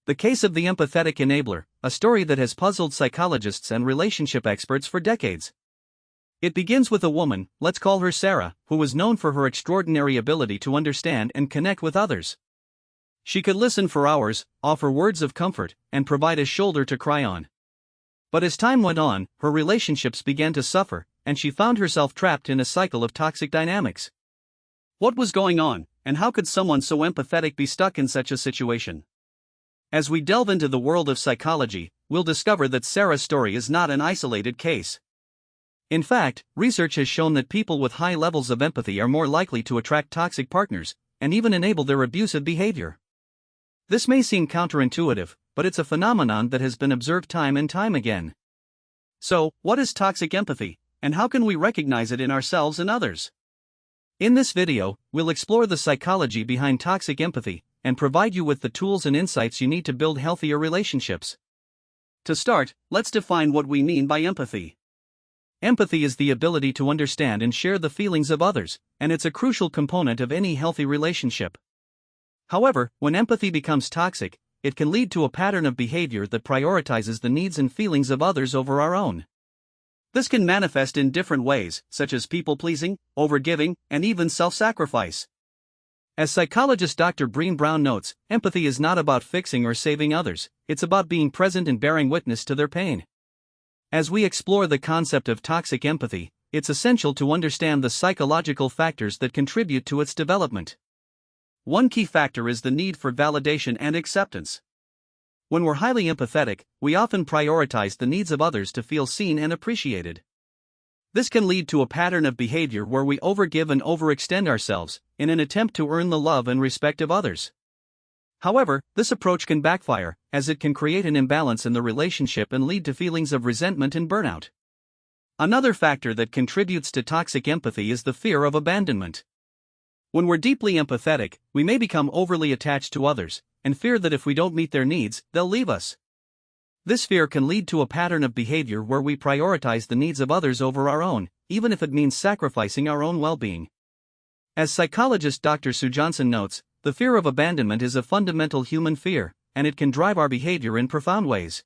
The Case of the Empathetic Enabler, a story that has puzzled psychologists and relationship experts for decades. It begins with a woman, let's call her Sarah, who was known for her extraordinary ability to understand and connect with others. She could listen for hours, offer words of comfort, and provide a shoulder to cry on. But as time went on, her relationships began to suffer, and she found herself trapped in a cycle of toxic dynamics. What was going on, and how could someone so empathetic be stuck in such a situation? As we delve into the world of psychology, we'll discover that Sarah's story is not an isolated case. In fact, research has shown that people with high levels of empathy are more likely to attract toxic partners, and even enable their abusive behavior. This may seem counterintuitive, but it's a phenomenon that has been observed time and time again. So, what is toxic empathy, and how can we recognize it in ourselves and others? In this video, we'll explore the psychology behind toxic empathy, and provide you with the tools and insights you need to build healthier relationships. To start, let's define what we mean by empathy. Empathy is the ability to understand and share the feelings of others, and it's a crucial component of any healthy relationship. However, when empathy becomes toxic, it can lead to a pattern of behavior that prioritizes the needs and feelings of others over our own. This can manifest in different ways, such as people-pleasing, overgiving, and even self-sacrifice. As psychologist Dr. Brené Brown notes, empathy is not about fixing or saving others, it's about being present and bearing witness to their pain. As we explore the concept of toxic empathy, it's essential to understand the psychological factors that contribute to its development. One key factor is the need for validation and acceptance. When we're highly empathetic, we often prioritize the needs of others to feel seen and appreciated. This can lead to a pattern of behavior where we overgive and overextend ourselves, in an attempt to earn the love and respect of others. However, this approach can backfire, as it can create an imbalance in the relationship and lead to feelings of resentment and burnout. Another factor that contributes to toxic empathy is the fear of abandonment. When we're deeply empathetic, we may become overly attached to others, and fear that if we don't meet their needs, they'll leave us. This fear can lead to a pattern of behavior where we prioritize the needs of others over our own, even if it means sacrificing our own well-being. As psychologist Dr. Sue Johnson notes, the fear of abandonment is a fundamental human fear, and it can drive our behavior in profound ways.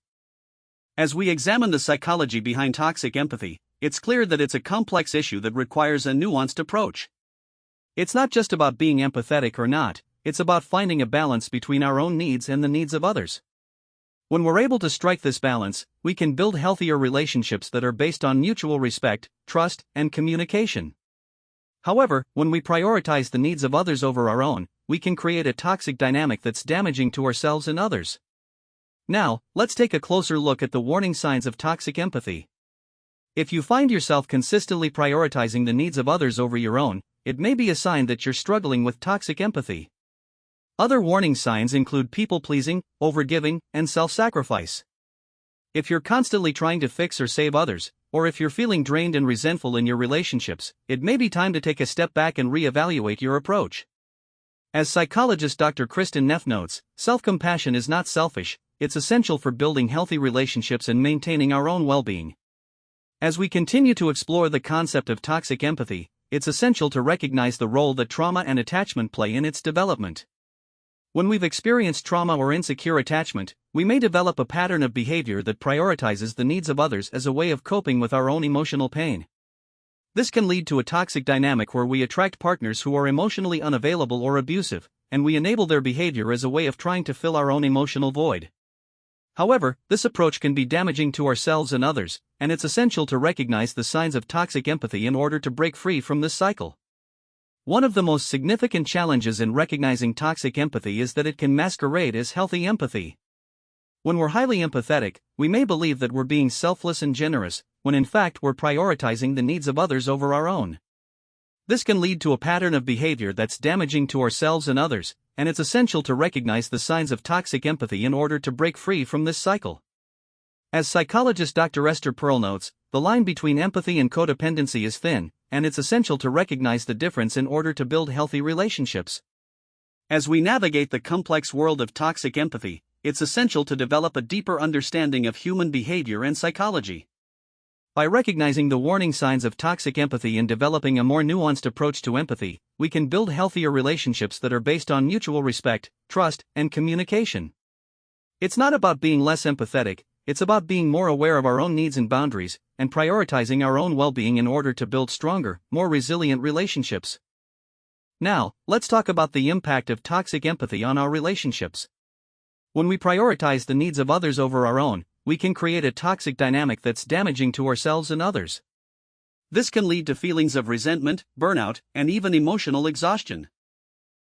As we examine the psychology behind toxic empathy, it's clear that it's a complex issue that requires a nuanced approach. It's not just about being empathetic or not, it's about finding a balance between our own needs and the needs of others. When we're able to strike this balance, we can build healthier relationships that are based on mutual respect, trust, and communication. However, when we prioritize the needs of others over our own, we can create a toxic dynamic that's damaging to ourselves and others. Now, let's take a closer look at the warning signs of toxic empathy. If you find yourself consistently prioritizing the needs of others over your own, it may be a sign that you're struggling with toxic empathy. Other warning signs include people-pleasing, overgiving, and self-sacrifice. If you're constantly trying to fix or save others, or if you're feeling drained and resentful in your relationships, it may be time to take a step back and reevaluate your approach. As psychologist Dr. Kristen Neff notes, self-compassion is not selfish, it's essential for building healthy relationships and maintaining our own well-being. As we continue to explore the concept of toxic empathy, it's essential to recognize the role that trauma and attachment play in its development. When we've experienced trauma or insecure attachment, we may develop a pattern of behavior that prioritizes the needs of others as a way of coping with our own emotional pain. This can lead to a toxic dynamic where we attract partners who are emotionally unavailable or abusive, and we enable their behavior as a way of trying to fill our own emotional void. However, this approach can be damaging to ourselves and others, and it's essential to recognize the signs of toxic empathy in order to break free from this cycle. One of the most significant challenges in recognizing toxic empathy is that it can masquerade as healthy empathy. When we're highly empathetic, we may believe that we're being selfless and generous, when in fact we're prioritizing the needs of others over our own. This can lead to a pattern of behavior that's damaging to ourselves and others, and it's essential to recognize the signs of toxic empathy in order to break free from this cycle. As psychologist Dr. Esther Perl notes, the line between empathy and codependency is thin, and it's essential to recognize the difference in order to build healthy relationships. As we navigate the complex world of toxic empathy, it's essential to develop a deeper understanding of human behavior and psychology. By recognizing the warning signs of toxic empathy and developing a more nuanced approach to empathy, we can build healthier relationships that are based on mutual respect, trust, and communication. It's not about being less empathetic, it's about being more aware of our own needs and boundaries, and prioritizing our own well-being in order to build stronger, more resilient relationships. Now, let's talk about the impact of toxic empathy on our relationships. When we prioritize the needs of others over our own, we can create a toxic dynamic that's damaging to ourselves and others. This can lead to feelings of resentment, burnout, and even emotional exhaustion.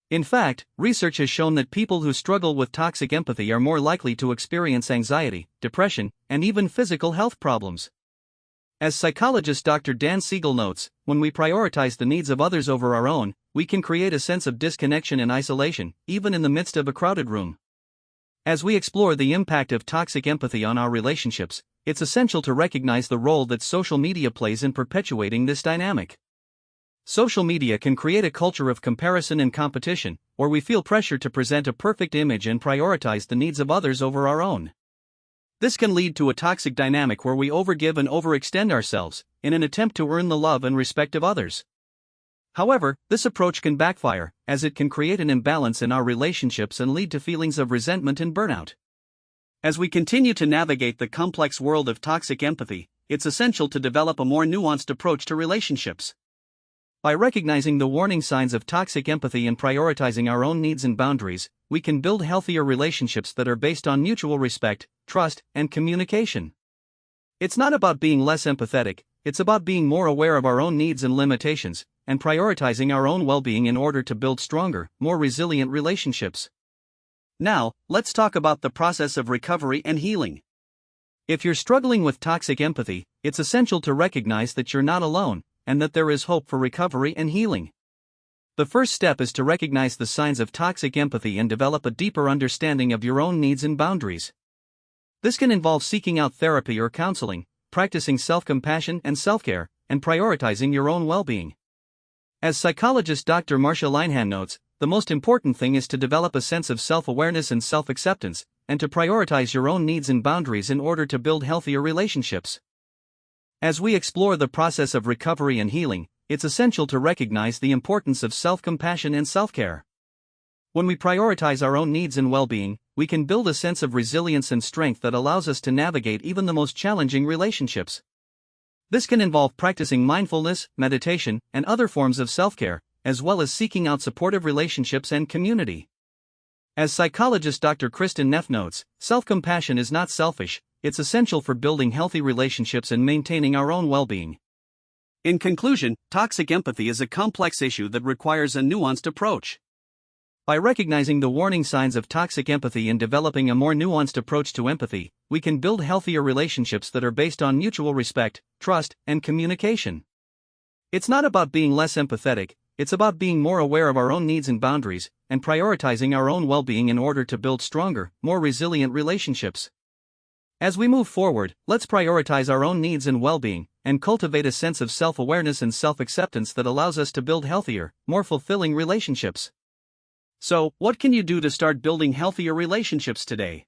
In fact, research has shown that people who struggle with toxic empathy are more likely to experience anxiety, depression, and even physical health problems. As psychologist Dr. Dan Siegel notes, when we prioritize the needs of others over our own, we can create a sense of disconnection and isolation, even in the midst of a crowded room. As we explore the impact of toxic empathy on our relationships, it's essential to recognize the role that social media plays in perpetuating this dynamic. Social media can create a culture of comparison and competition, where we feel pressure to present a perfect image and prioritize the needs of others over our own. This can lead to a toxic dynamic where we overgive and overextend ourselves, in an attempt to earn the love and respect of others. However, this approach can backfire, as it can create an imbalance in our relationships and lead to feelings of resentment and burnout. As we continue to navigate the complex world of toxic empathy, it's essential to develop a more nuanced approach to relationships. By recognizing the warning signs of toxic empathy and prioritizing our own needs and boundaries, we can build healthier relationships that are based on mutual respect, trust, and communication. It's not about being less empathetic, it's about being more aware of our own needs and limitations, and prioritizing our own well-being in order to build stronger, more resilient relationships. Now, let's talk about the process of recovery and healing. If you're struggling with toxic empathy, it's essential to recognize that you're not alone, and that there is hope for recovery and healing. The first step is to recognize the signs of toxic empathy and develop a deeper understanding of your own needs and boundaries. This can involve seeking out therapy or counseling, practicing self-compassion and self-care, and prioritizing your own well-being. As psychologist Dr. Marcia Linehan notes, the most important thing is to develop a sense of self-awareness and self-acceptance, and to prioritize your own needs and boundaries in order to build healthier relationships. As we explore the process of recovery and healing, it's essential to recognize the importance of self-compassion and self-care. When we prioritize our own needs and well-being, we can build a sense of resilience and strength that allows us to navigate even the most challenging relationships. This can involve practicing mindfulness, meditation, and other forms of self-care, as well as seeking out supportive relationships and community. As psychologist Dr. Kristen Neff notes, self-compassion is not selfish, it's essential for building healthy relationships and maintaining our own well-being. In conclusion, toxic empathy is a complex issue that requires a nuanced approach. By recognizing the warning signs of toxic empathy and developing a more nuanced approach to empathy, we can build healthier relationships that are based on mutual respect, trust, and communication. It's not about being less empathetic, it's about being more aware of our own needs and boundaries, and prioritizing our own well-being in order to build stronger, more resilient relationships. As we move forward, let's prioritize our own needs and well-being, and cultivate a sense of self-awareness and self-acceptance that allows us to build healthier, more fulfilling relationships. So, what can you do to start building healthier relationships today?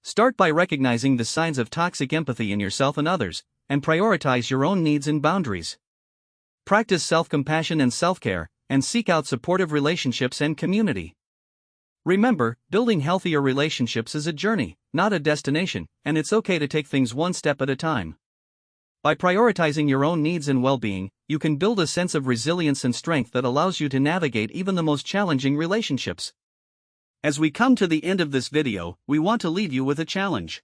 Start by recognizing the signs of toxic empathy in yourself and others, and prioritize your own needs and boundaries. Practice self-compassion and self-care, and seek out supportive relationships and community. Remember, building healthier relationships is a journey, not a destination, and it's okay to take things one step at a time. By prioritizing your own needs and well-being, you can build a sense of resilience and strength that allows you to navigate even the most challenging relationships. As we come to the end of this video, we want to leave you with a challenge.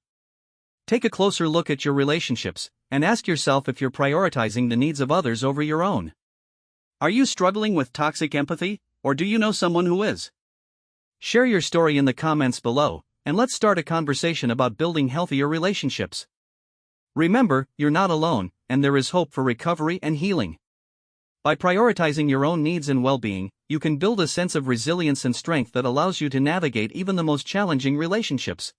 Take a closer look at your relationships, and ask yourself if you're prioritizing the needs of others over your own. Are you struggling with toxic empathy, or do you know someone who is? Share your story in the comments below, and let's start a conversation about building healthier relationships. Remember, you're not alone, and there is hope for recovery and healing. By prioritizing your own needs and well-being, you can build a sense of resilience and strength that allows you to navigate even the most challenging relationships.